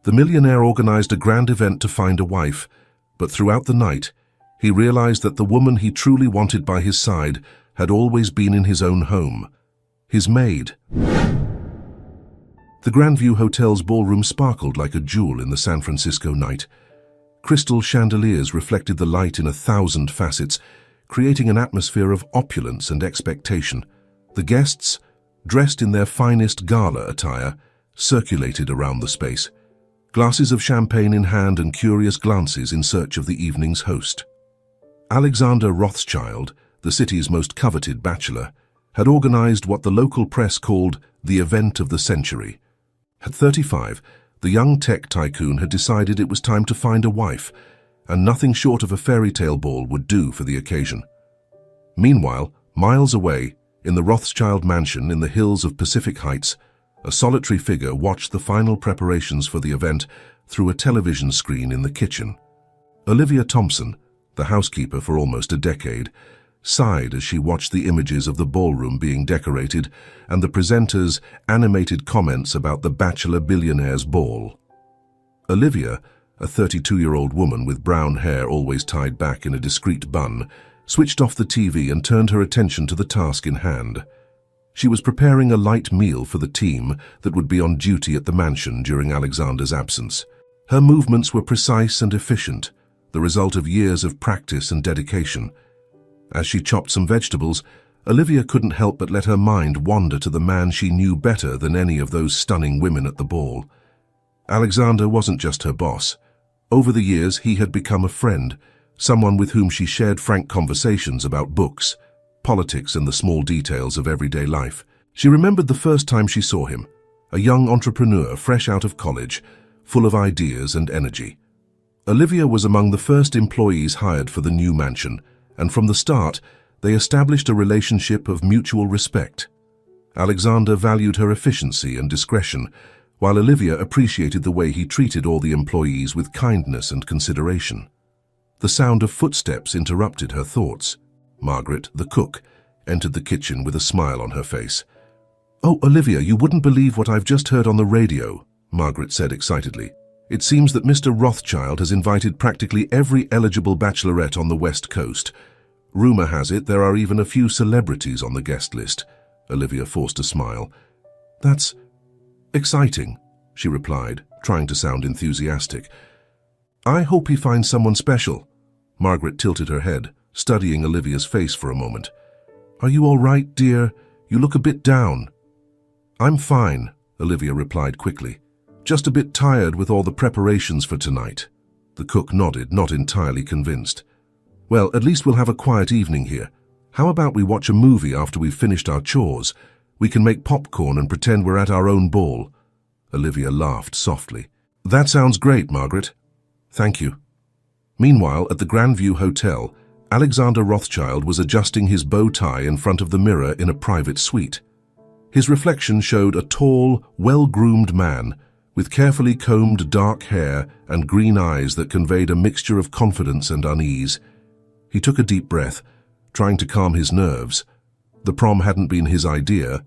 The millionaire organized a grand event to find a wife, but throughout the night, he realized that the woman he truly wanted by his side had always been in his own home, his maid. The Grandview Hotel's ballroom sparkled like a jewel in the San Francisco night. Crystal chandeliers reflected the light in 1,000 facets, creating an atmosphere of opulence and expectation. The guests, dressed in their finest gala attire, circulated around the space, glasses of champagne in hand and curious glances in search of the evening's host. Alexander Rothschild, the city's most coveted bachelor, had organized what the local press called the event of the century. At 35, the young tech tycoon had decided it was time to find a wife, and nothing short of a fairy tale ball would do for the occasion. Meanwhile, miles away, in the Rothschild mansion in the hills of Pacific Heights, a solitary figure watched the final preparations for the event through a television screen in the kitchen. Olivia Thompson, the housekeeper for almost a decade, sighed as she watched the images of the ballroom being decorated and the presenters' animated comments about the bachelor billionaire's ball. Olivia, a 32-year-old woman with brown hair always tied back in a discreet bun, switched off the TV and turned her attention to the task in hand. She was preparing a light meal for the team that would be on duty at the mansion during Alexander's absence. Her movements were precise and efficient, the result of years of practice and dedication. As she chopped some vegetables, Olivia couldn't help but let her mind wander to the man she knew better than any of those stunning women at the ball. Alexander wasn't just her boss. Over the years, he had become a friend, someone with whom she shared frank conversations about books, politics, and the small details of everyday life. She remembered the first time she saw him, a young entrepreneur fresh out of college, full of ideas and energy. Olivia was among the first employees hired for the new mansion, and from the start, they established a relationship of mutual respect. Alexander valued her efficiency and discretion, while Olivia appreciated the way he treated all the employees with kindness and consideration. The sound of footsteps interrupted her thoughts. Margaret, the cook, entered the kitchen with a smile on her face. "Oh, Olivia, you wouldn't believe what I've just heard on the radio," Margaret said excitedly. "It seems that Mr. Rothschild has invited practically every eligible bachelorette on the West Coast. Rumor has it there are even a few celebrities on the guest list." Olivia forced a smile. "That's exciting," she replied, trying to sound enthusiastic. "I hope he finds someone special." Margaret tilted her head, studying Olivia's face for a moment. "Are you all right, dear? You look a bit down." "I'm fine," Olivia replied quickly. "Just a bit tired with all the preparations for tonight." The cook nodded, not entirely convinced. "Well, at least we'll have a quiet evening here. How about we watch a movie after we've finished our chores? We can make popcorn and pretend we're at our own ball." Olivia laughed softly. "That sounds great, Margaret." "Thank you." Meanwhile, at the Grandview Hotel, Alexander Rothschild was adjusting his bow tie in front of the mirror in a private suite. His reflection showed a tall, well-groomed man with carefully combed dark hair and green eyes that conveyed a mixture of confidence and unease. He took a deep breath, trying to calm his nerves. The prom hadn't been his idea,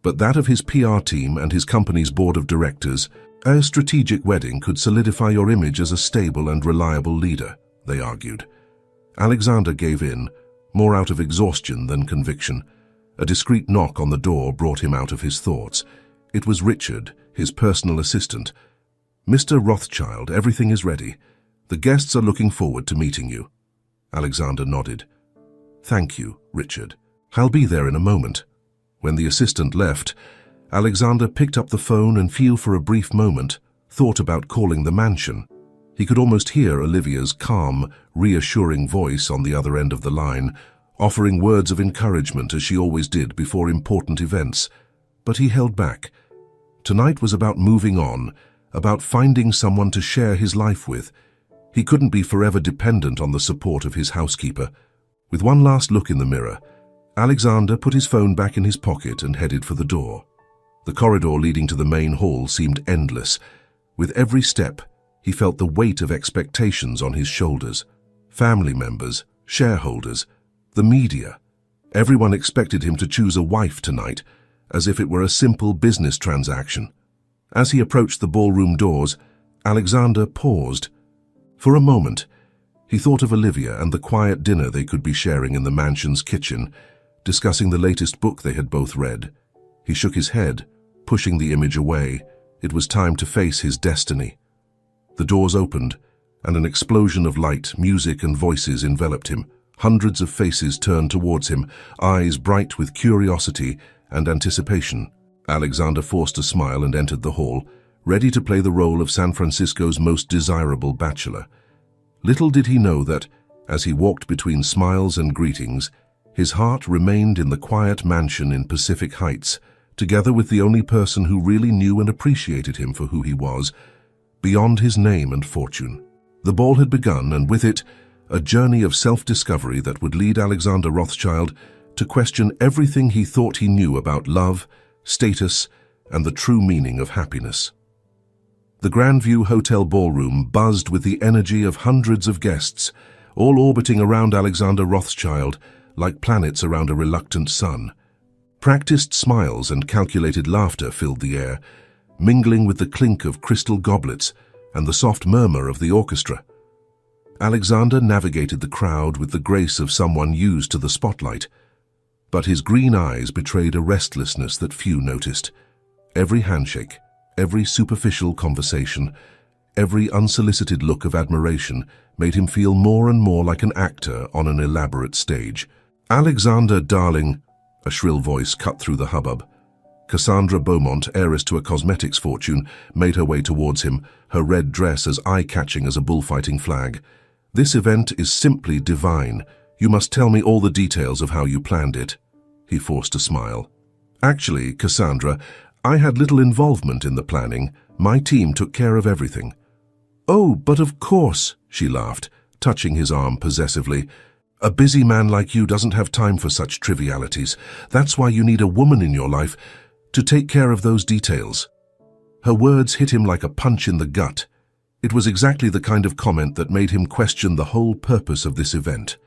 but that of his PR team and his company's board of directors. A strategic wedding could solidify your image as a stable and reliable leader, they argued. Alexander gave in, more out of exhaustion than conviction. A discreet knock on the door brought him out of his thoughts. It was Richard, his personal assistant. "Mr. Rothschild, everything is ready. The guests are looking forward to meeting you." Alexander nodded. "Thank you, Richard. I'll be there in a moment." When the assistant left, Alexander picked up the phone and, for a brief moment, thought about calling the mansion. He could almost hear Olivia's calm, reassuring voice on the other end of the line, offering words of encouragement as she always did before important events. But he held back. Tonight was about moving on, about finding someone to share his life with. He couldn't be forever dependent on the support of his housekeeper. With one last look in the mirror, Alexander put his phone back in his pocket and headed for the door. The corridor leading to the main hall seemed endless. With every step, he felt the weight of expectations on his shoulders. Family members, shareholders, the media. Everyone expected him to choose a wife tonight, as if it were a simple business transaction. As he approached the ballroom doors, Alexander paused. For a moment, he thought of Olivia and the quiet dinner they could be sharing in the mansion's kitchen, discussing the latest book they had both read. He shook his head, pushing the image away. It was time to face his destiny. The doors opened, and an explosion of light, music, and voices enveloped him. Hundreds of faces turned towards him, eyes bright with curiosity and anticipation. Alexander forced a smile and entered the hall, ready to play the role of San Francisco's most desirable bachelor. Little did he know that, as he walked between smiles and greetings, his heart remained in the quiet mansion in Pacific Heights, together with the only person who really knew and appreciated him for who he was, beyond his name and fortune. The ball had begun, and with it, a journey of self-discovery that would lead Alexander Rothschild to question everything he thought he knew about love, status, and the true meaning of happiness. The Grandview Hotel ballroom buzzed with the energy of hundreds of guests, all orbiting around Alexander Rothschild like planets around a reluctant sun. Practiced smiles and calculated laughter filled the air, mingling with the clink of crystal goblets and the soft murmur of the orchestra. Alexander navigated the crowd with the grace of someone used to the spotlight, but his green eyes betrayed a restlessness that few noticed. Every handshake, every superficial conversation, every unsolicited look of admiration made him feel more and more like an actor on an elaborate stage. "Alexander, darling," a shrill voice cut through the hubbub. Cassandra Beaumont, heiress to a cosmetics fortune, made her way towards him, her red dress as eye-catching as a bullfighting flag. "This event is simply divine. You must tell me all the details of how you planned it." He forced a smile. "Actually, Cassandra, I had little involvement in the planning. My team took care of everything." "Oh, but of course," she laughed, touching his arm possessively. "A busy man like you doesn't have time for such trivialities. That's why you need a woman in your life to take care of those details." Her words hit him like a punch in the gut. It was exactly the kind of comment that made him question the whole purpose of this event.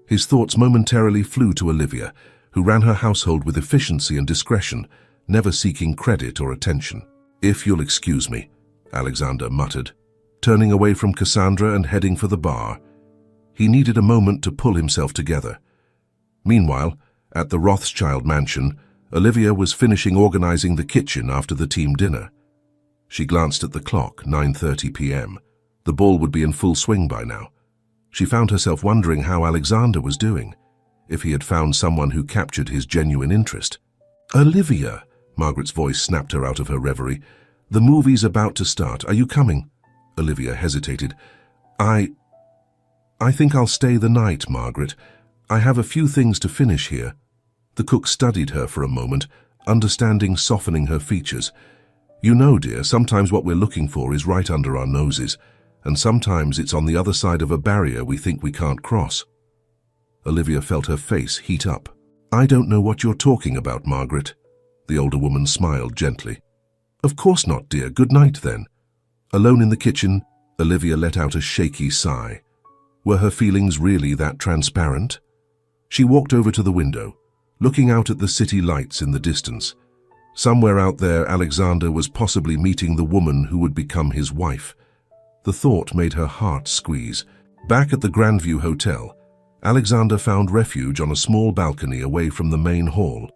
His thoughts momentarily flew to Olivia, who ran her household with efficiency and discretion, never seeking credit or attention. "If you'll excuse me," Alexander muttered, turning away from Cassandra and heading for the bar. He needed a moment to pull himself together. Meanwhile, at the Rothschild mansion, Olivia was finishing organizing the kitchen after the team dinner. She glanced at the clock, 9:30 p.m. The ball would be in full swing by now. She found herself wondering how Alexander was doing, if he had found someone who captured his genuine interest. "Olivia," Margaret's voice snapped her out of her reverie. "The movie's about to start. Are you coming?" Olivia hesitated. I think I'll stay the night, Margaret. I have a few things to finish here." The cook studied her for a moment, understanding softening her features. "You know, dear, sometimes what we're looking for is right under our noses, and sometimes it's on the other side of a barrier we think we can't cross." Olivia felt her face heat up. "I don't know what you're talking about, Margaret." The older woman smiled gently. "Of course not, dear. Good night, then." Alone in the kitchen, Olivia let out a shaky sigh. Were her feelings really that transparent? She walked over to the window, looking out at the city lights in the distance. Somewhere out there, Alexander was possibly meeting the woman who would become his wife. The thought made her heart squeeze. Back at the Grandview Hotel, Alexander found refuge on a small balcony away from the main hall.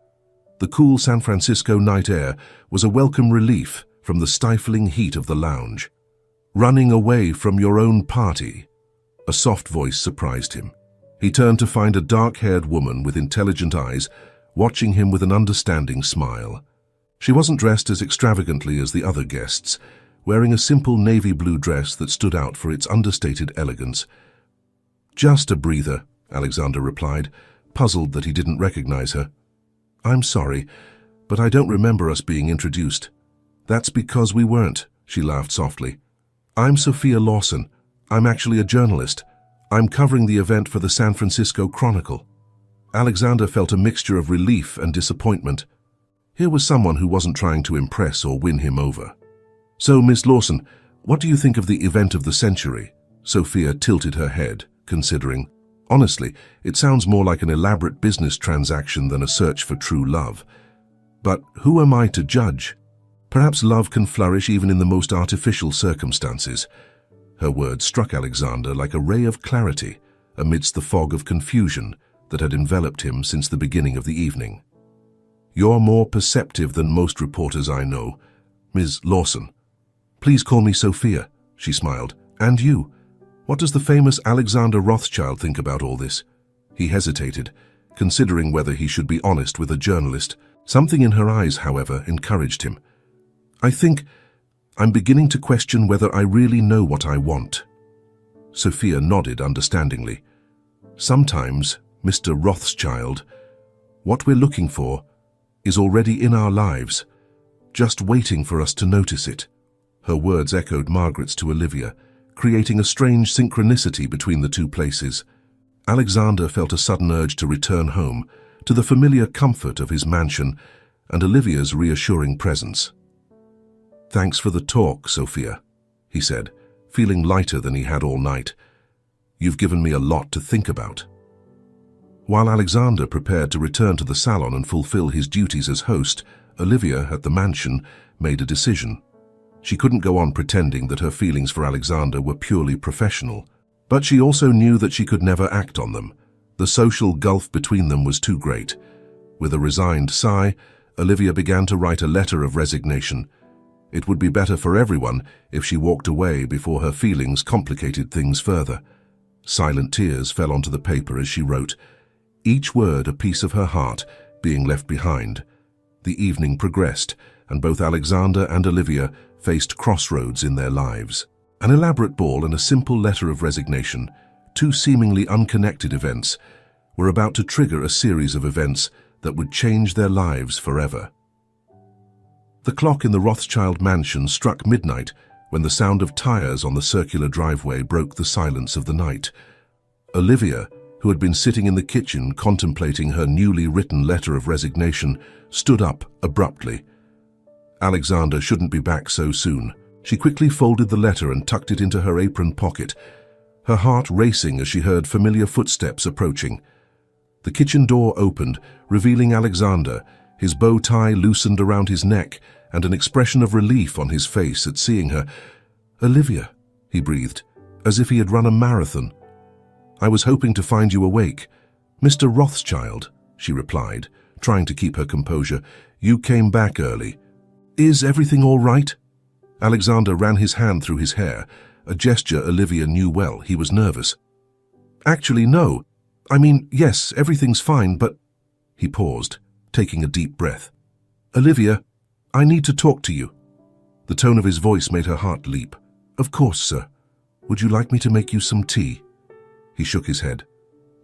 The cool San Francisco night air was a welcome relief from the stifling heat of the lounge. "Running away from your own party?" A soft voice surprised him. He turned to find a dark-haired woman with intelligent eyes, watching him with an understanding smile. She wasn't dressed as extravagantly as the other guests, wearing a simple navy blue dress that stood out for its understated elegance. "Just a breather," Alexander replied, puzzled that he didn't recognize her. "I'm sorry, but I don't remember us being introduced." "That's because we weren't," she laughed softly. "I'm Sophia Lawson. I'm actually a journalist. I'm covering the event for the San Francisco Chronicle." Alexander felt a mixture of relief and disappointment. Here was someone who wasn't trying to impress or win him over. "So, Miss Lawson, what do you think of the event of the century?" Sophia tilted her head, considering. "Honestly, it sounds more like an elaborate business transaction than a search for true love. But who am I to judge?" Perhaps love can flourish even in the most artificial circumstances. Her words struck Alexander like a ray of clarity amidst the fog of confusion that had enveloped him since the beginning of the evening. "You're more perceptive than most reporters I know, Ms. Lawson. Please call me Sophia," she smiled. "And you? What does the famous Alexander Rothschild think about all this?" He hesitated, considering whether he should be honest with a journalist. Something in her eyes, however, encouraged him. I'm beginning to question whether I really know what I want." Sophia nodded understandingly. "Sometimes, Mr. Rothschild, what we're looking for is already in our lives, just waiting for us to notice it." Her words echoed Margaret's to Olivia, creating a strange synchronicity between the two places. Alexander felt a sudden urge to return home, to the familiar comfort of his mansion and Olivia's reassuring presence. "Thanks for the talk, Sophia," he said, feeling lighter than he had all night. "You've given me a lot to think about." While Alexander prepared to return to the salon and fulfill his duties as host, Olivia, at the mansion, made a decision. She couldn't go on pretending that her feelings for Alexander were purely professional, but she also knew that she could never act on them. The social gulf between them was too great. With a resigned sigh, Olivia began to write a letter of resignation. It would be better for everyone if she walked away before her feelings complicated things further. Silent tears fell onto the paper as she wrote, each word a piece of her heart being left behind. The evening progressed, and both Alexander and Olivia faced crossroads in their lives. An elaborate ball and a simple letter of resignation, two seemingly unconnected events, were about to trigger a series of events that would change their lives forever. The clock in the Rothschild mansion struck midnight when the sound of tires on the circular driveway broke the silence of the night. Olivia, who had been sitting in the kitchen contemplating her newly written letter of resignation, stood up abruptly. Alexander shouldn't be back so soon. She quickly folded the letter and tucked it into her apron pocket, her heart racing as she heard familiar footsteps approaching. The kitchen door opened, revealing Alexander, his bow tie loosened around his neck and an expression of relief on his face at seeing her. "Olivia," he breathed, as if he had run a marathon. "I was hoping to find you awake." "Mr. Rothschild," she replied, trying to keep her composure. "You came back early. Is everything all right?" Alexander ran his hand through his hair, a gesture Olivia knew well. He was nervous. "Actually, no. I mean, yes, everything's fine, but—" He paused, taking a deep breath. "Olivia, I need to talk to you." The tone of his voice made her heart leap. "Of course, sir. Would you like me to make you some tea?" He shook his head.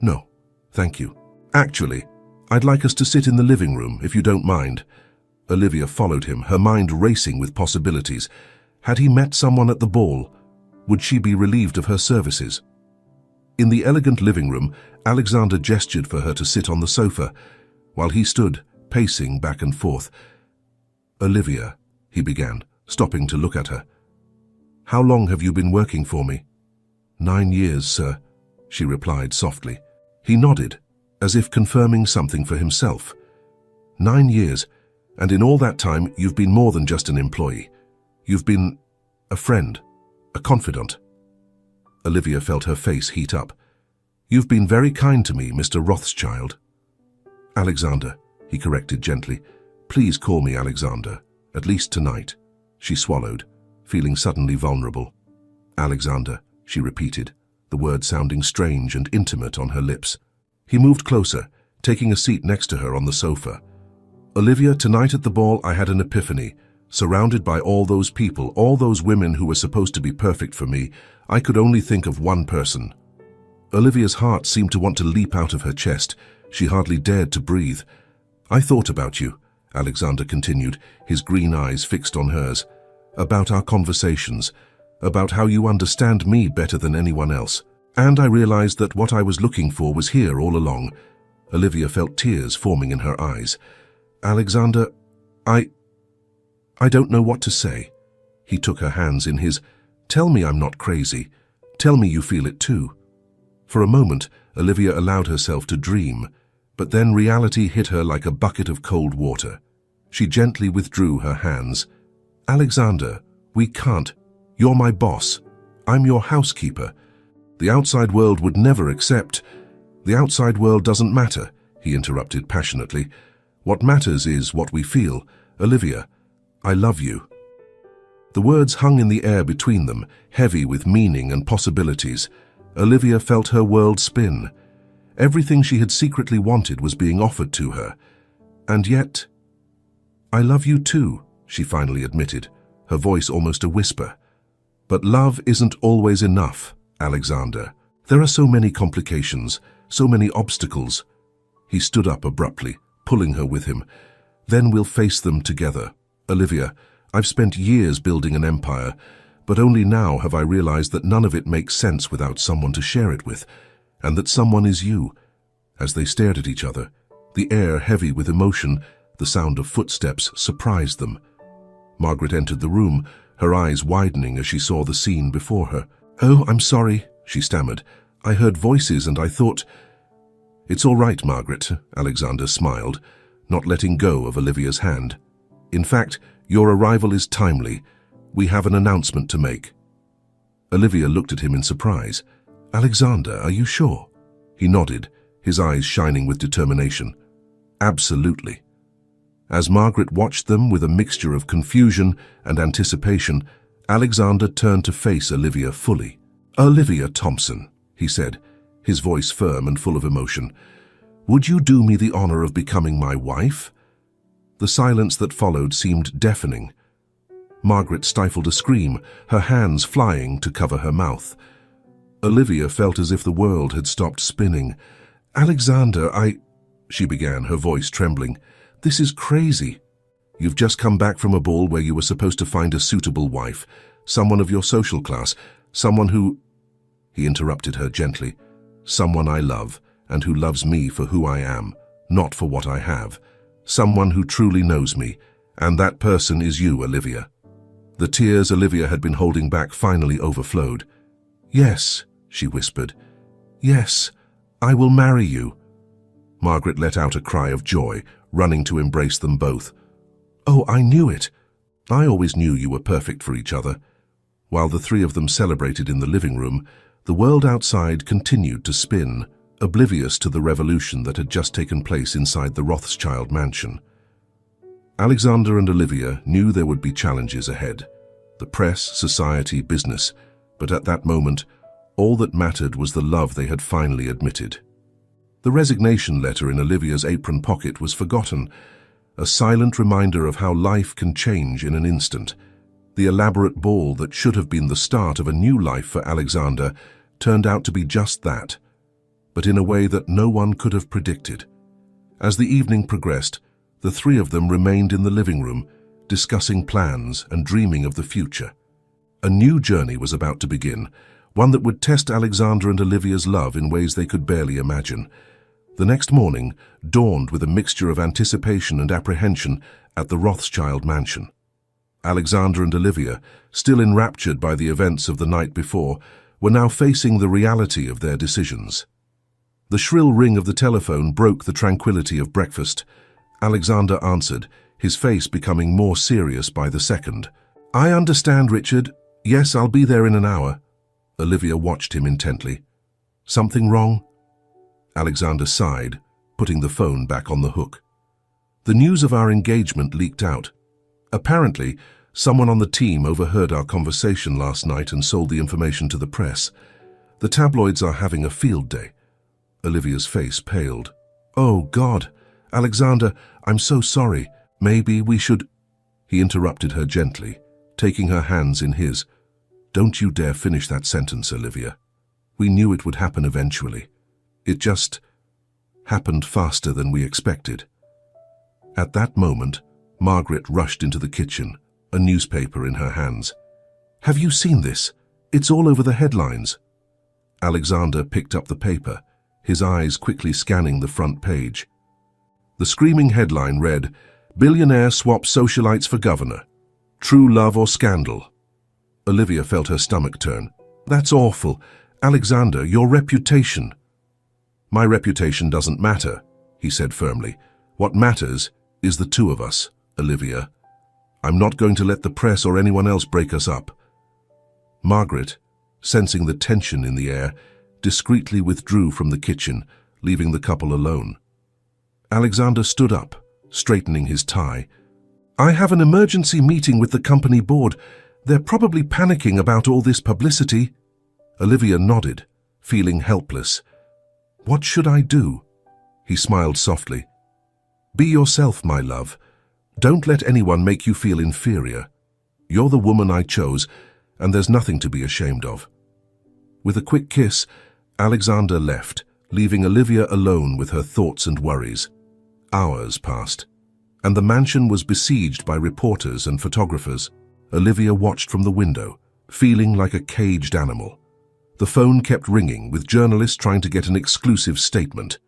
"No, thank you. Actually, I'd like us to sit in the living room, if you don't mind." Olivia followed him, her mind racing with possibilities. Had he met someone at the ball? Would she be relieved of her services? In the elegant living room, Alexander gestured for her to sit on the sofa, while he stood, pacing back and forth. "Olivia," he began, stopping to look at her. "How long have you been working for me?" 9 years, sir," she replied softly. He nodded, as if confirming something for himself. 9 years, and in all that time you've been more than just an employee. You've been a friend, a confidant. Olivia felt her face heat up. "You've been very kind to me, Mr. Rothschild." "Alexander," he corrected gently. "Please call me Alexander, at least tonight." She swallowed, feeling suddenly vulnerable. "Alexander," she repeated, the word sounding strange and intimate on her lips. He moved closer, taking a seat next to her on the sofa. "Olivia, tonight at the ball I had an epiphany. Surrounded by all those people, all those women who were supposed to be perfect for me, I could only think of one person." Olivia's heart seemed to want to leap out of her chest. She hardly dared to breathe. "I thought about you," Alexander continued, his green eyes fixed on hers. "About our conversations, about how you understand me better than anyone else. And I realized that what I was looking for was here all along." Olivia felt tears forming in her eyes. "Alexander, I don't know what to say." He took her hands in his. "Tell me I'm not crazy. Tell me you feel it too." For a moment, Olivia allowed herself to dream, but then reality hit her like a bucket of cold water. She gently withdrew her hands. Alexander, we can't. You're my boss. I'm your housekeeper. The outside world would never accept. The outside world doesn't matter, he interrupted passionately. What matters is what we feel. Olivia, I love you. The words hung in the air between them, heavy with meaning and possibilities. Olivia felt her world spin. Everything she had secretly wanted was being offered to her. And yet, I love you too, she finally admitted, her voice almost a whisper. But love isn't always enough, Alexander. There are so many complications, so many obstacles. He stood up abruptly, pulling her with him. Then we'll face them together. Olivia, I've spent years building an empire, but only now have I realized that none of it makes sense without someone to share it with, and that someone is you. As they stared at each other, the air heavy with emotion, the sound of footsteps surprised them. Margaret entered the room, her eyes widening as she saw the scene before her. "Oh, I'm sorry," she stammered. "I heard voices and I thought—" "It's all right, Margaret," Alexander smiled, not letting go of Olivia's hand. "In fact, your arrival is timely. We have an announcement to make." Olivia looked at him in surprise. "Alexander, are you sure?" He nodded, his eyes shining with determination. "Absolutely." As Margaret watched them with a mixture of confusion and anticipation, Alexander turned to face Olivia fully. "Olivia Thompson," he said, his voice firm and full of emotion, "would you do me the honor of becoming my wife?" The silence that followed seemed deafening. Margaret stifled a scream, her hands flying to cover her mouth. Olivia felt as if the world had stopped spinning. "Alexander, she began, her voice trembling. "This is crazy. You've just come back from a ball where you were supposed to find a suitable wife, someone of your social class, someone who—" He interrupted her gently. "Someone I love, and who loves me for who I am, not for what I have. Someone who truly knows me, and that person is you, Olivia." The tears Olivia had been holding back finally overflowed. "Yes," she whispered. "Yes, I will marry you." Margaret let out a cry of joy, running to embrace them both. "Oh, I knew it. I always knew you were perfect for each other." While the three of them celebrated in the living room, the world outside continued to spin, oblivious to the revolution that had just taken place inside the Rothschild mansion. Alexander and Olivia knew there would be challenges ahead. The press, society, business. But at that moment, all that mattered was the love they had finally admitted. The resignation letter in Olivia's apron pocket was forgotten, a silent reminder of how life can change in an instant. The elaborate ball that should have been the start of a new life for Alexander turned out to be just that, but in a way that no one could have predicted. As the evening progressed, the three of them remained in the living room, discussing plans and dreaming of the future. A new journey was about to begin, one that would test Alexander and Olivia's love in ways they could barely imagine. The next morning dawned with a mixture of anticipation and apprehension at the Rothschild mansion. Alexander and Olivia, still enraptured by the events of the night before, were now facing the reality of their decisions. The shrill ring of the telephone broke the tranquility of breakfast. Alexander answered, his face becoming more serious by the second. "I understand, Richard. Yes, I'll be there in an hour." Olivia watched him intently. "Something wrong?" Alexander sighed, putting the phone back on the hook. "The news of our engagement leaked out. Apparently, someone on the team overheard our conversation last night and sold the information to the press. The tabloids are having a field day." Olivia's face paled. "Oh, God! Alexander, I'm so sorry. Maybe we should—" He interrupted her gently, taking her hands in his. "Don't you dare finish that sentence, Olivia. We knew it would happen eventually. It just happened faster than we expected." At that moment, Margaret rushed into the kitchen, a newspaper in her hands. "Have you seen this? It's all over the headlines." Alexander picked up the paper, his eyes quickly scanning the front page. The screaming headline read, "Billionaire swaps socialites for governor. True love or scandal?" Olivia felt her stomach turn. "That's awful. Alexander, your reputation." "My reputation doesn't matter," he said firmly. "What matters is the two of us, Olivia. I'm not going to let the press or anyone else break us up. Margaret, sensing the tension in the air, discreetly withdrew from the kitchen, leaving the couple alone. Alexander stood up, straightening his tie. I have an emergency meeting with the company board. They're probably panicking about all this publicity. Olivia nodded, feeling helpless. What should I do? He smiled softly. Be yourself, my love. Don't let anyone make you feel inferior. You're the woman I chose, and there's nothing to be ashamed of. With a quick kiss, Alexander left, leaving Olivia alone with her thoughts and worries. Hours passed, and the mansion was besieged by reporters and photographers. Olivia watched from the window, feeling like a caged animal. The phone kept ringing, with journalists trying to get an exclusive statement.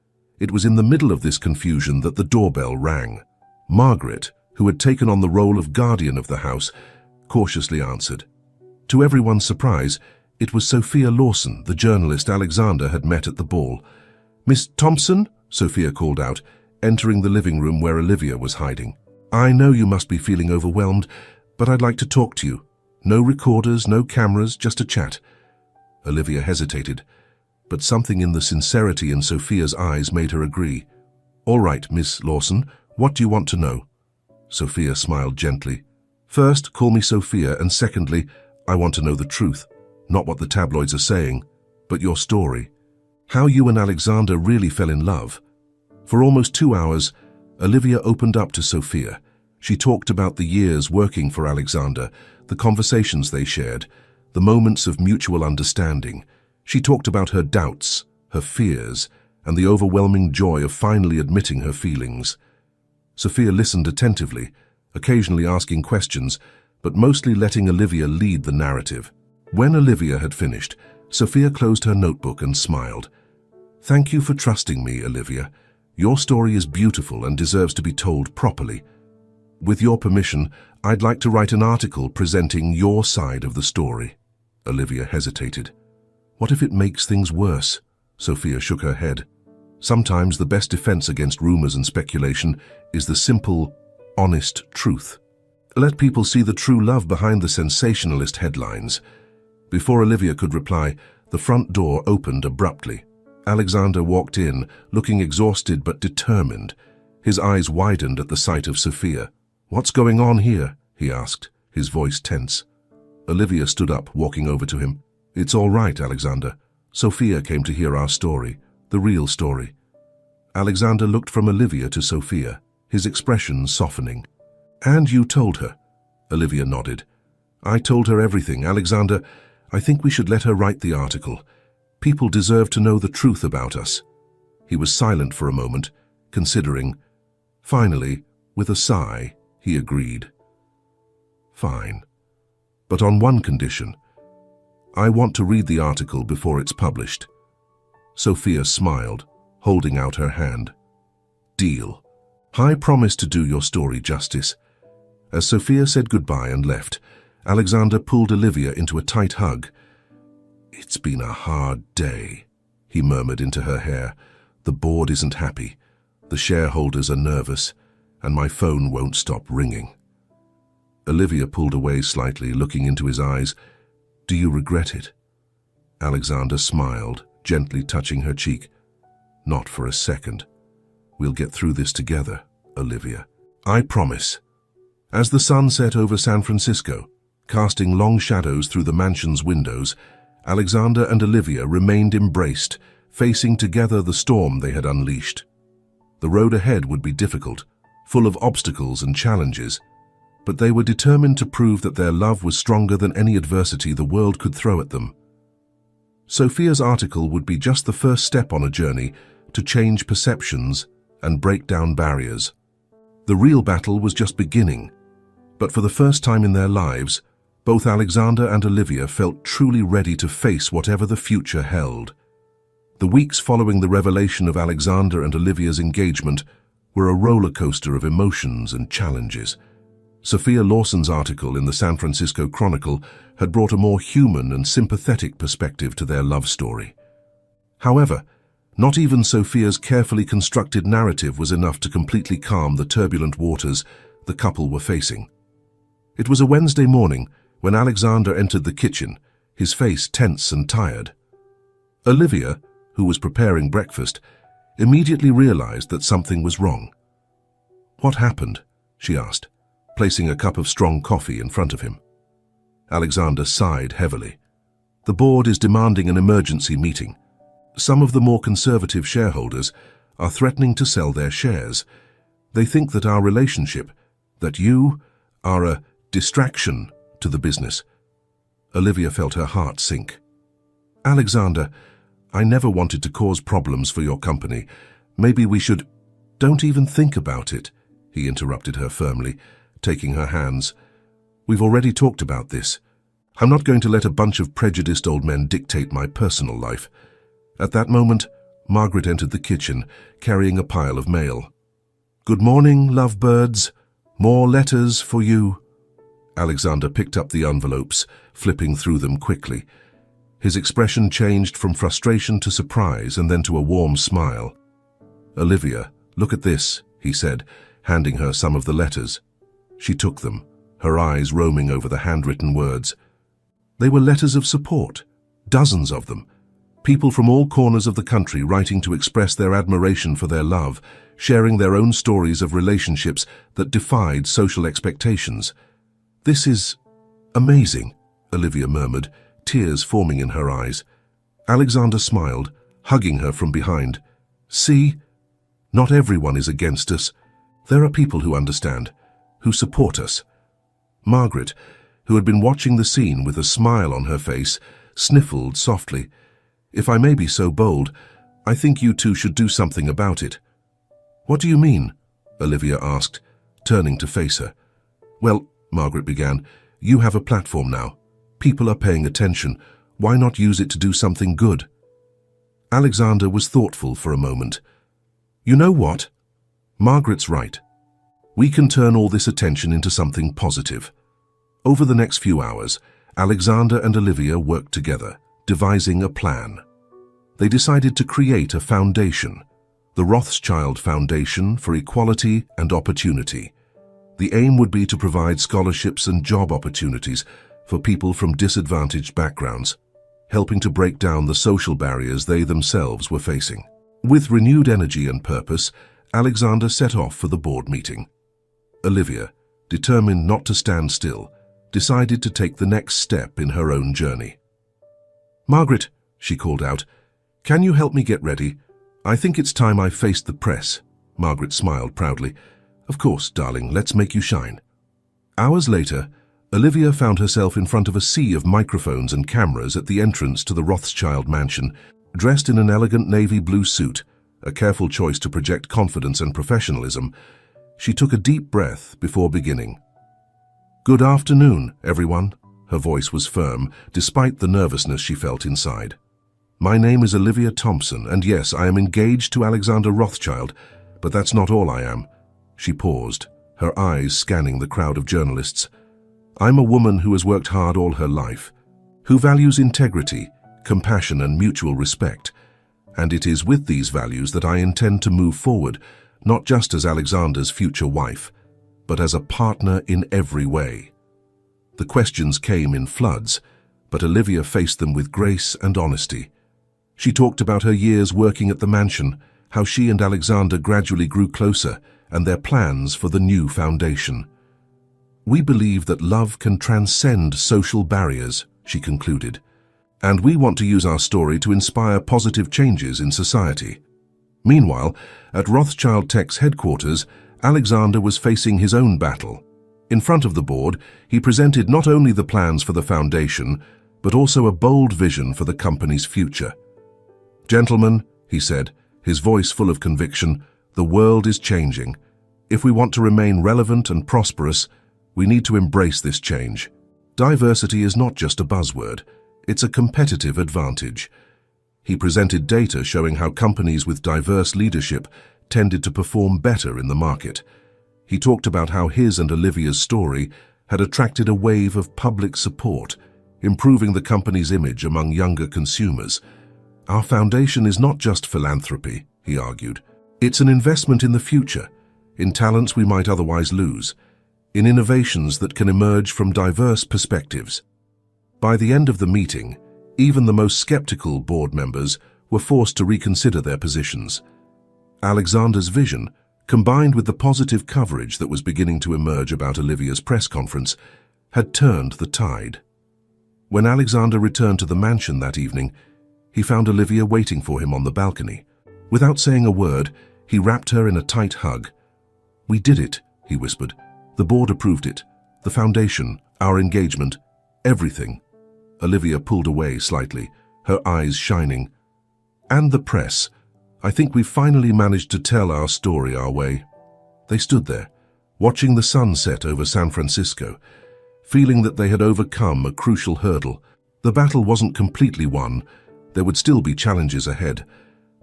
It was in the middle of this confusion that the doorbell rang. Margaret, who had taken on the role of guardian of the house, cautiously answered. To everyone's surprise, it was Sophia Lawson, the journalist Alexander had met at the ball. Miss Thompson, Sophia called out, entering the living room where Olivia was hiding. I know you must be feeling overwhelmed, but I'd like to talk to you. No recorders, no cameras, just a chat. Olivia hesitated, but something in the sincerity in Sophia's eyes made her agree. All right, Miss Lawson, what do you want to know? Sophia smiled gently. First, call me Sophia, and secondly, I want to know the truth. Not what the tabloids are saying, but your story. How you and Alexander really fell in love. For almost 2 hours, Olivia opened up to Sophia. She talked about the years working for Alexander, the conversations they shared, the moments of mutual understanding. She talked about her doubts, her fears, and the overwhelming joy of finally admitting her feelings. Sophia listened attentively, occasionally asking questions, but mostly letting Olivia lead the narrative. When Olivia had finished, Sophia closed her notebook and smiled. Thank you for trusting me, Olivia. Your story is beautiful and deserves to be told properly. With your permission, I'd like to write an article presenting your side of the story. Olivia hesitated. What if it makes things worse? Sophia shook her head. Sometimes the best defense against rumors and speculation is the simple, honest truth. Let people see the true love behind the sensationalist headlines. Before Olivia could reply, the front door opened abruptly. Alexander walked in, looking exhausted but determined. His eyes widened at the sight of Sophia. What's going on here? He asked, his voice tense. Olivia stood up, walking over to him. It's all right, Alexander. Sophia came to hear our story, the real story. Alexander looked from Olivia to Sophia, his expression softening. And you told her? Olivia nodded. I told her everything, Alexander. I think we should let her write the article. People deserve to know the truth about us. He was silent for a moment, considering. Finally, with a sigh, he agreed. Fine. But on one condition. I want to read the article before it's published. Sophia smiled, holding out her hand. Deal. I promise to do your story justice. As Sophia said goodbye and left, Alexander pulled Olivia into a tight hug. It's been a hard day, he murmured into her hair. The board isn't happy. The shareholders are nervous, and my phone won't stop ringing. Olivia pulled away slightly, looking into his eyes. Do you regret it? Alexander smiled, gently touching her cheek. Not for a second. We'll get through this together, Olivia. I promise. As the sun set over San Francisco, casting long shadows through the mansion's windows, Alexander and Olivia remained embraced, facing together the storm they had unleashed. The road ahead would be difficult, full of obstacles and challenges, but they were determined to prove that their love was stronger than any adversity the world could throw at them. Sophia's article would be just the first step on a journey to change perceptions and break down barriers. The real battle was just beginning, but for the first time in their lives, both Alexander and Olivia felt truly ready to face whatever the future held. The weeks following the revelation of Alexander and Olivia's engagement were a roller coaster of emotions and challenges. Sophia Lawson's article in the San Francisco Chronicle had brought a more human and sympathetic perspective to their love story. However, not even Sophia's carefully constructed narrative was enough to completely calm the turbulent waters the couple were facing. It was a Wednesday morning when Alexander entered the kitchen, his face tense and tired. Olivia, who was preparing breakfast, immediately realized that something was wrong. "What happened?" she asked, placing a cup of strong coffee in front of him. Alexander sighed heavily. "The board is demanding an emergency meeting. Some of the more conservative shareholders are threatening to sell their shares. They think that our relationship, that you, are a distraction to the business." Olivia felt her heart sink. "Alexander, I never wanted to cause problems for your company. Maybe we should—" "Don't even think about it," he interrupted her firmly, taking her hands. "We've already talked about this. I'm not going to let a bunch of prejudiced old men dictate my personal life." At that moment, Margaret entered the kitchen, carrying a pile of mail. "Good morning, lovebirds. More letters for you." Alexander picked up the envelopes, flipping through them quickly. His expression changed from frustration to surprise and then to a warm smile. "Olivia, look at this," he said, handing her some of the letters. She took them, her eyes roaming over the handwritten words. They were letters of support, dozens of them. People from all corners of the country writing to express their admiration for their love, sharing their own stories of relationships that defied social expectations. "This is amazing," Olivia murmured, tears forming in her eyes. Alexander smiled, hugging her from behind. "See? Not everyone is against us. There are people who understand, who support us." Margaret, who had been watching the scene with a smile on her face, sniffled softly. "If I may be so bold, I think you two should do something about it." "What do you mean?" Olivia asked, turning to face her. "Well," Margaret began, "you have a platform now. People are paying attention. Why not use it to do something good?" Alexander was thoughtful for a moment. "You know what? Margaret's right. We can turn all this attention into something positive." Over the next few hours, Alexander and Olivia worked together, devising a plan. They decided to create a foundation, the Rothschild Foundation for Equality and Opportunity. The aim would be to provide scholarships and job opportunities for people from disadvantaged backgrounds, helping to break down the social barriers they themselves were facing. With renewed energy and purpose, Alexander set off for the board meeting. Olivia, determined not to stand still, decided to take the next step in her own journey. "Margaret," she called out, "can you help me get ready? I think it's time I faced the press." Margaret smiled proudly. "Of course, darling, let's make you shine." Hours later, Olivia found herself in front of a sea of microphones and cameras at the entrance to the Rothschild mansion, dressed in an elegant navy blue suit, a careful choice to project confidence and professionalism. She took a deep breath before beginning. "Good afternoon, everyone." Her voice was firm, despite the nervousness she felt inside. "My name is Olivia Thompson, and yes, I am engaged to Alexander Rothschild, but that's not all I am." She paused, her eyes scanning the crowd of journalists. "I'm a woman who has worked hard all her life, who values integrity, compassion, and mutual respect. And it is with these values that I intend to move forward, not just as Alexander's future wife, but as a partner in every way." The questions came in floods, but Olivia faced them with grace and honesty. She talked about her years working at the mansion, how she and Alexander gradually grew closer, and their plans for the new foundation. "We believe that love can transcend social barriers," she concluded, "and we want to use our story to inspire positive changes in society." Meanwhile, at Rothschild Tech's headquarters, Alexander was facing his own battle. In front of the board, he presented not only the plans for the foundation, but also a bold vision for the company's future. "Gentlemen," he said, his voice full of conviction, "the world is changing. If we want to remain relevant and prosperous, we need to embrace this change. Diversity is not just a buzzword, it's a competitive advantage." He presented data showing how companies with diverse leadership tended to perform better in the market. He talked about how his and Olivia's story had attracted a wave of public support, improving the company's image among younger consumers. "Our foundation is not just philanthropy," he argued. "It's an investment in the future, in talents we might otherwise lose. in innovations that can emerge from diverse perspectives. By the end of the meeting, even the most skeptical board members were forced to reconsider their positions. Alexander's vision, combined with the positive coverage that was beginning to emerge about Olivia's press conference, had turned the tide. When Alexander returned to the mansion that evening, he found Olivia waiting for him on the balcony. Without saying a word, he wrapped her in a tight hug. "We did it," he whispered. "The board approved it. The foundation, our engagement, everything." Olivia pulled away slightly, her eyes shining. "And the press. I think we finally managed to tell our story our way." They stood there, watching the sun set over San Francisco, feeling that they had overcome a crucial hurdle. The battle wasn't completely won. There would still be challenges ahead.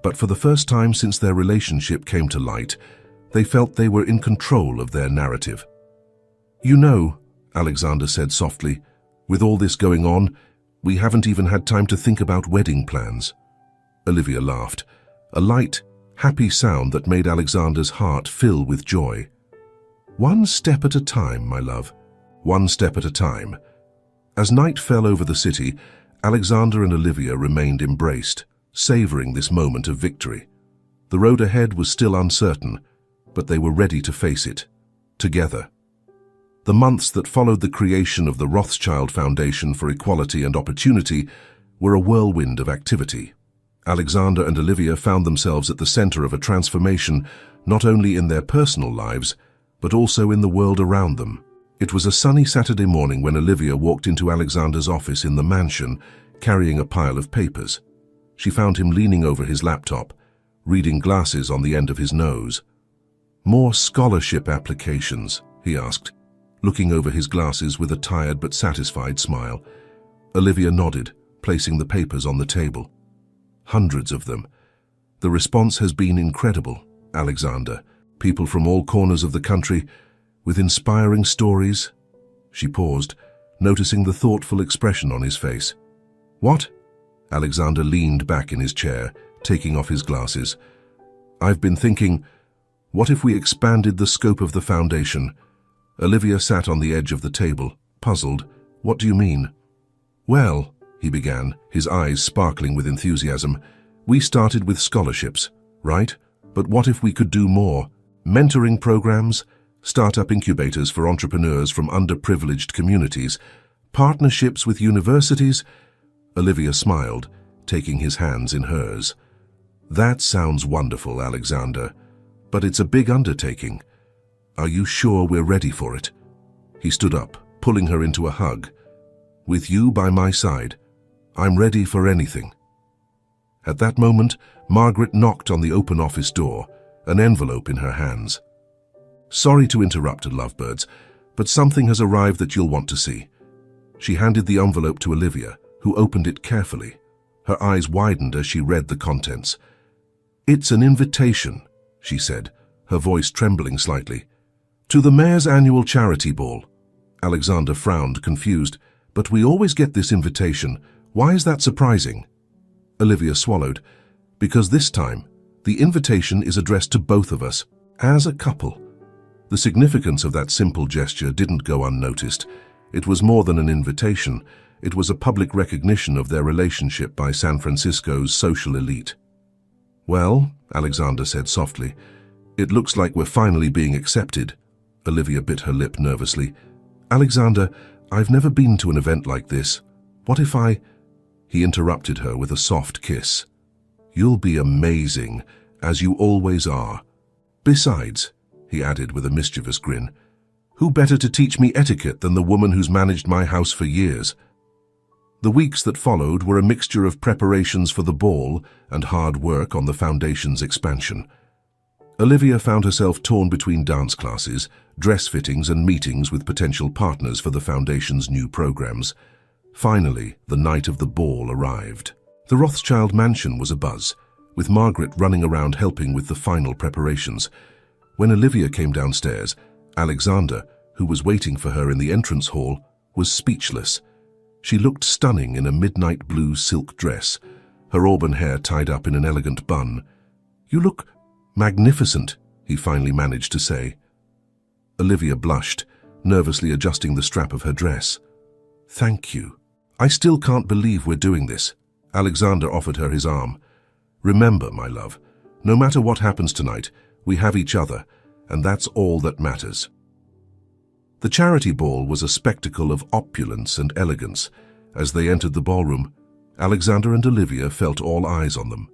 But for the first time since their relationship came to light, they felt they were in control of their narrative. "You know," Alexander said softly, "with all this going on, we haven't even had time to think about wedding plans." Olivia laughed, a light, happy sound that made Alexander's heart fill with joy. "One step at a time, my love. One step at a time." As night fell over the city, Alexander and Olivia remained embraced, savoring this moment of victory. The road ahead was still uncertain, but they were ready to face it, together. The months that followed the creation of the Rothschild Foundation for Equality and Opportunity were a whirlwind of activity. Alexander and Olivia found themselves at the center of a transformation not only in their personal lives, but also in the world around them. It was a sunny Saturday morning when Olivia walked into Alexander's office in the mansion, carrying a pile of papers. She found him leaning over his laptop, reading glasses on the end of his nose. "More scholarship applications?" he asked, looking over his glasses with a tired but satisfied smile. Olivia nodded, placing the papers on the table. "Hundreds of them. The response has been incredible, Alexander. People from all corners of the country, with inspiring stories." She paused, noticing the thoughtful expression on his face. "What?" Alexander leaned back in his chair, taking off his glasses. "I've been thinking, what if we expanded the scope of the foundation?" Olivia sat on the edge of the table, puzzled. "What do you mean?" "Well," he began, his eyes sparkling with enthusiasm, "we started with scholarships, right? But what if we could do more? Mentoring programs, startup incubators for entrepreneurs from underprivileged communities, partnerships with universities?" Olivia smiled, taking his hands in hers. "That sounds wonderful, Alexander, but it's a big undertaking. Are you sure we're ready for it?" He stood up, pulling her into a hug. "With you by my side, I'm ready for anything." At that moment, Margaret knocked on the open office door, an envelope in her hands. "Sorry to interrupt, lovebirds, but something has arrived that you'll want to see." She handed the envelope to Olivia, who opened it carefully. Her eyes widened as she read the contents. "It's an invitation," she said, her voice trembling slightly. "To the mayor's annual charity ball." Alexander frowned, confused. "But we always get this invitation. Why is that surprising?" Olivia swallowed. "Because this time, the invitation is addressed to both of us, as a couple." The significance of that simple gesture didn't go unnoticed. It was more than an invitation. It was a public recognition of their relationship by San Francisco's social elite. "Well," Alexander said softly, "it looks like we're finally being accepted." Olivia bit her lip nervously. "Alexander, I've never been to an event like this. What if I—" He interrupted her with a soft kiss. "You'll be amazing, as you always are. Besides," he added with a mischievous grin, "who better to teach me etiquette than the woman who's managed my house for years?" The weeks that followed were a mixture of preparations for the ball and hard work on the foundation's expansion. Olivia found herself torn between dance classes, dress fittings and meetings with potential partners for the foundation's new programs. Finally, the night of the ball arrived. The Rothschild mansion was abuzz, with Margaret running around helping with the final preparations. When Olivia came downstairs, Alexander, who was waiting for her in the entrance hall, was speechless. She looked stunning in a midnight blue silk dress, her auburn hair tied up in an elegant bun. "You look magnificent," he finally managed to say. Olivia blushed, nervously adjusting the strap of her dress. "Thank you. I still can't believe we're doing this." Alexander offered her his arm. "Remember, my love, no matter what happens tonight, we have each other, and that's all that matters." The charity ball was a spectacle of opulence and elegance. As they entered the ballroom, Alexander and Olivia felt all eyes on them.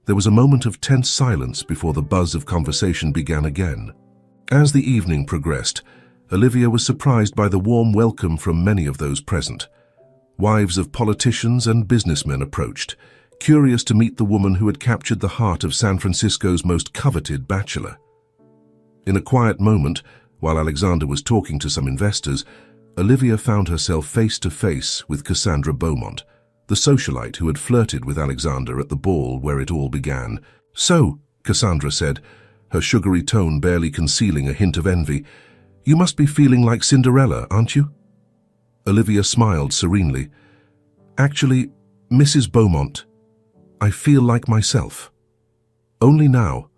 There was a moment of tense silence before the buzz of conversation began again. As the evening progressed, Olivia was surprised by the warm welcome from many of those present. Wives of politicians and businessmen approached, curious to meet the woman who had captured the heart of San Francisco's most coveted bachelor. In a quiet moment, while Alexander was talking to some investors, Olivia found herself face to face with Cassandra Beaumont, the socialite who had flirted with Alexander at the ball where it all began. "So," Cassandra said, her sugary tone barely concealing a hint of envy, "you must be feeling like Cinderella, aren't you?" Olivia smiled serenely. "Actually, Mrs. Beaumont, I feel like myself. Only now,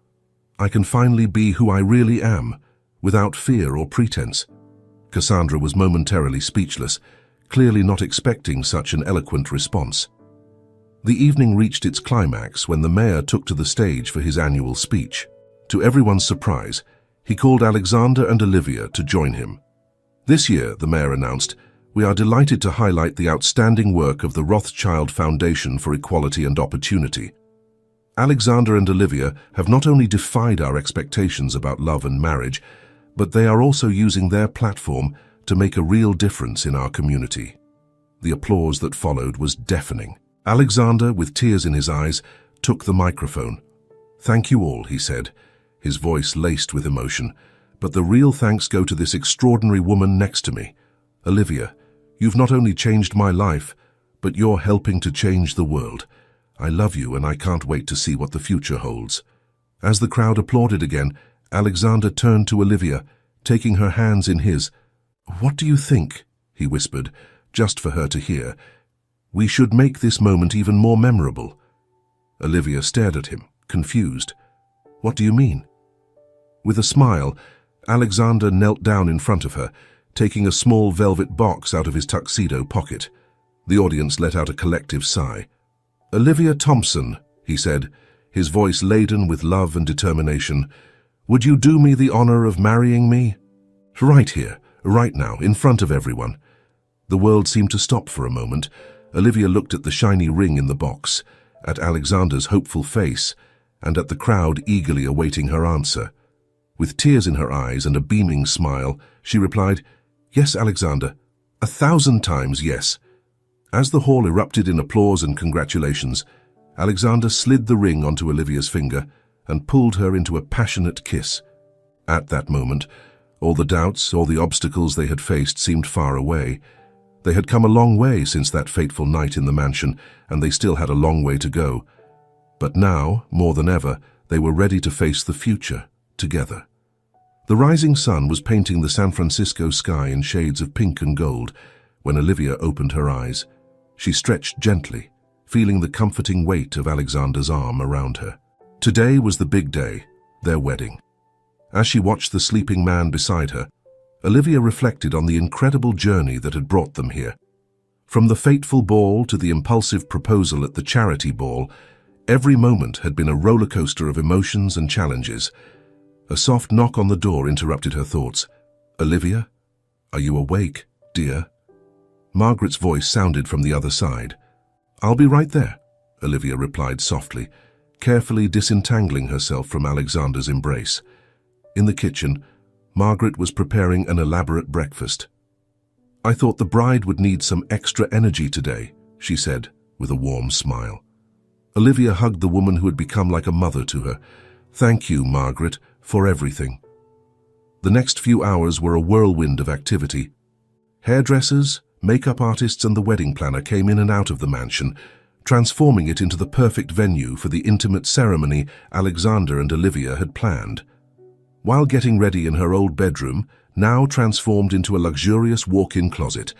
I can finally be who I really am, without fear or pretense." Cassandra was momentarily speechless, clearly not expecting such an eloquent response. The evening reached its climax when the mayor took to the stage for his annual speech. To everyone's surprise, he called Alexander and Olivia to join him. "This year," the mayor announced, "we are delighted to highlight the outstanding work of the Rothschild Foundation for Equality and Opportunity. Alexander and Olivia have not only defied our expectations about love and marriage, but they are also using their platform to make a real difference in our community." The applause that followed was deafening. Alexander, with tears in his eyes, took the microphone. "Thank you all," he said, his voice laced with emotion, "but the real thanks go to this extraordinary woman next to me. Olivia, you've not only changed my life, but you're helping to change the world. I love you, and I can't wait to see what the future holds." As the crowd applauded again, Alexander turned to Olivia, taking her hands in his. "What do you think?" he whispered, just for her to hear. "We should make this moment even more memorable." Olivia stared at him, confused. "What do you mean?" With a smile, Alexander knelt down in front of her, taking a small velvet box out of his tuxedo pocket. The audience let out a collective sigh. "Olivia Thompson," he said, his voice laden with love and determination, "would you do me the honor of marrying me? Right here, right now, in front of everyone." The world seemed to stop for a moment. Olivia looked at the shiny ring in the box, at Alexander's hopeful face, and at the crowd eagerly awaiting her answer. With tears in her eyes and a beaming smile, she replied, "Yes, Alexander, 1,000 times yes." As the hall erupted in applause and congratulations, Alexander slid the ring onto Olivia's finger and pulled her into a passionate kiss. At that moment, all the doubts, all the obstacles they had faced seemed far away. They had come a long way since that fateful night in the mansion, and they still had a long way to go. But now, more than ever, they were ready to face the future, together. The rising sun was painting the San Francisco sky in shades of pink and gold when Olivia opened her eyes. She stretched gently, feeling the comforting weight of Alexander's arm around her. Today was the big day, their wedding. As she watched the sleeping man beside her, Olivia reflected on the incredible journey that had brought them here. From the fateful ball to the impulsive proposal at the charity ball, every moment had been a roller coaster of emotions and challenges. A soft knock on the door interrupted her thoughts. "Olivia? Are you awake, dear?" Margaret's voice sounded from the other side. "I'll be right there," Olivia replied softly, carefully disentangling herself from Alexander's embrace. In the kitchen, Margaret was preparing an elaborate breakfast. "I thought the bride would need some extra energy today," she said, with a warm smile. Olivia hugged the woman who had become like a mother to her. "Thank you, Margaret, for everything." The next few hours were a whirlwind of activity. Hairdressers, makeup artists, and the wedding planner came in and out of the mansion, transforming it into the perfect venue for the intimate ceremony Alexander and Olivia had planned. While getting ready in her old bedroom, now transformed into a luxurious walk-in closet,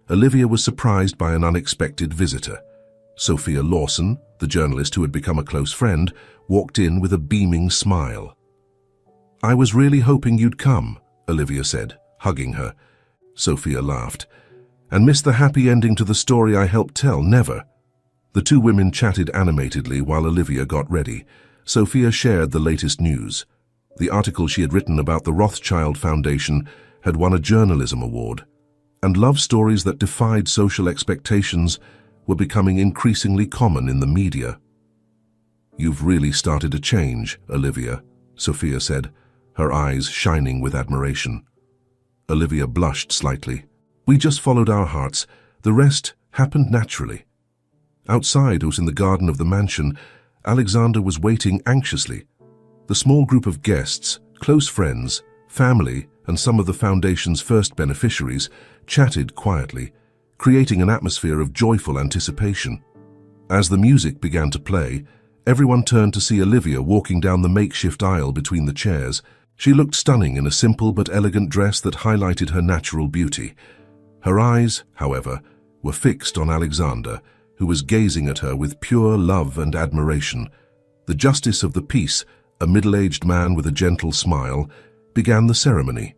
Olivia was surprised by an unexpected visitor. Sophia Lawson, the journalist who had become a close friend, walked in with a beaming smile. "I was really hoping you'd come," Olivia said, hugging her. Sophia laughed. And miss the happy ending to the story I helped tell, never. The two women chatted animatedly while Olivia got ready. Sophia shared the latest news. The article she had written about the Rothschild Foundation had won a journalism award, and love stories that defied social expectations were becoming increasingly common in the media. "You've really started to change, Olivia," Sophia said, her eyes shining with admiration. Olivia blushed slightly. "We just followed our hearts. The rest happened naturally." Outside, it was in the garden of the mansion, Alexander was waiting anxiously. The small group of guests, close friends, family, and some of the foundation's first beneficiaries chatted quietly, creating an atmosphere of joyful anticipation. As the music began to play, everyone turned to see Olivia walking down the makeshift aisle between the chairs. She looked stunning in a simple but elegant dress that highlighted her natural beauty. Her eyes, however, were fixed on Alexander, who was gazing at her with pure love and admiration. The justice of the peace, a middle-aged man with a gentle smile, began the ceremony.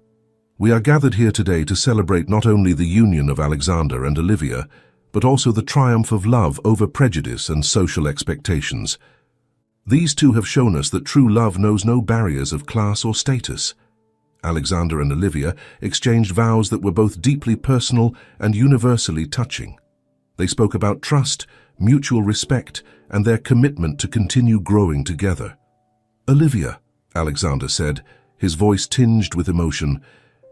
"We are gathered here today to celebrate not only the union of Alexander and Olivia, but also the triumph of love over prejudice and social expectations. These two have shown us that true love knows no barriers of class or status." Alexander and Olivia exchanged vows that were both deeply personal and universally touching. They spoke about trust, mutual respect, and their commitment to continue growing together. "Olivia," Alexander said, his voice tinged with emotion,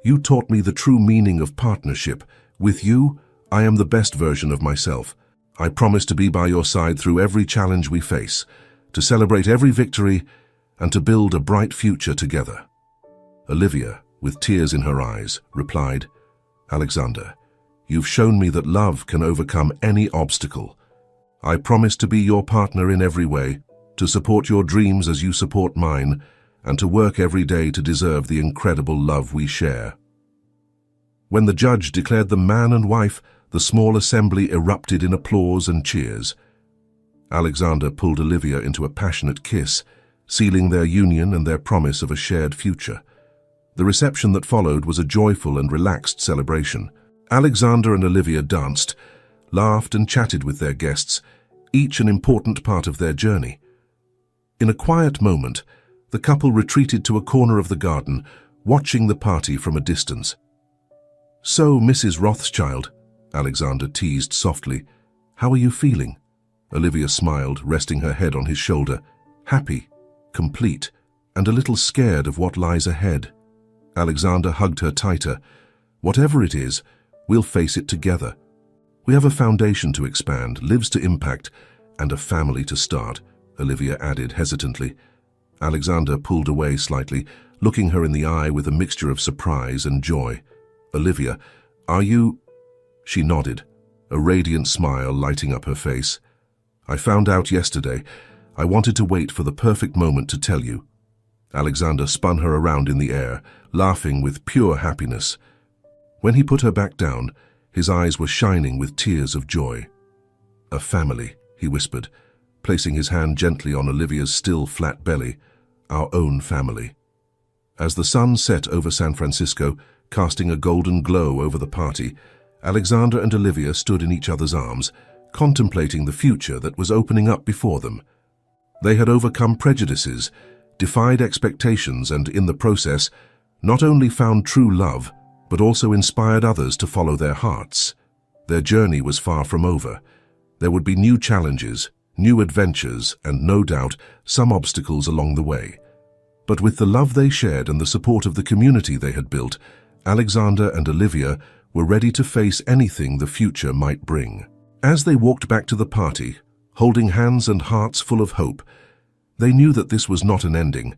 "you taught me the true meaning of partnership. With you, I am the best version of myself. I promise to be by your side through every challenge we face, to celebrate every victory, and to build a bright future together." Olivia, with tears in her eyes, replied, "Alexander, you've shown me that love can overcome any obstacle. I promise to be your partner in every way, to support your dreams as you support mine, and to work every day to deserve the incredible love we share." When the judge declared them man and wife, the small assembly erupted in applause and cheers. Alexander pulled Olivia into a passionate kiss, sealing their union and their promise of a shared future. The reception that followed was a joyful and relaxed celebration. Alexander and Olivia danced, laughed and chatted with their guests, each an important part of their journey. In a quiet moment, the couple retreated to a corner of the garden, watching the party from a distance. "So, Mrs. Rothschild," Alexander teased softly, "how are you feeling?" Olivia smiled, resting her head on his shoulder, happy, complete, and a little scared of what lies ahead. Alexander hugged her tighter. "Whatever it is, we'll face it together. We have a foundation to expand, lives to impact, and a family to start," Olivia added hesitantly. Alexander pulled away slightly, looking her in the eye with a mixture of surprise and joy. "Olivia, are you—" She nodded, a radiant smile lighting up her face. "I found out yesterday. I wanted to wait for the perfect moment to tell you." Alexander spun her around in the air, laughing with pure happiness. When he put her back down, his eyes were shining with tears of joy. "A family," he whispered, placing his hand gently on Olivia's still flat belly. "Our own family." As the sun set over San Francisco, casting a golden glow over the party, Alexander and Olivia stood in each other's arms, contemplating the future that was opening up before them. They had overcome prejudices, defied expectations, and in the process, not only found true love, but also inspired others to follow their hearts. Their journey was far from over. There would be new challenges, new adventures, and no doubt some obstacles along the way. But with the love they shared and the support of the community they had built, Alexander and Olivia were ready to face anything the future might bring. As they walked back to the party, holding hands and hearts full of hope, they knew that this was not an ending,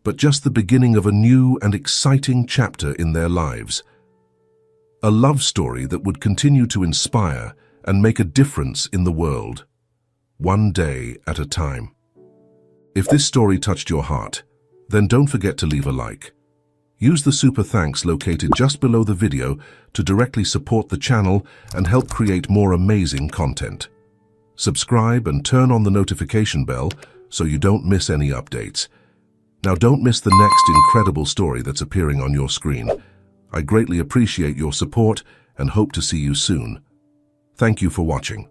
but just the beginning of a new and exciting chapter in their lives. A love story that would continue to inspire and make a difference in the world, one day at a time. If this story touched your heart, then don't forget to leave a like. Use the super thanks located just below the video to directly support the channel and help create more amazing content. Subscribe and turn on the notification bell so you don't miss any updates. Now don't miss the next incredible story that's appearing on your screen. I greatly appreciate your support and hope to see you soon. Thank you for watching.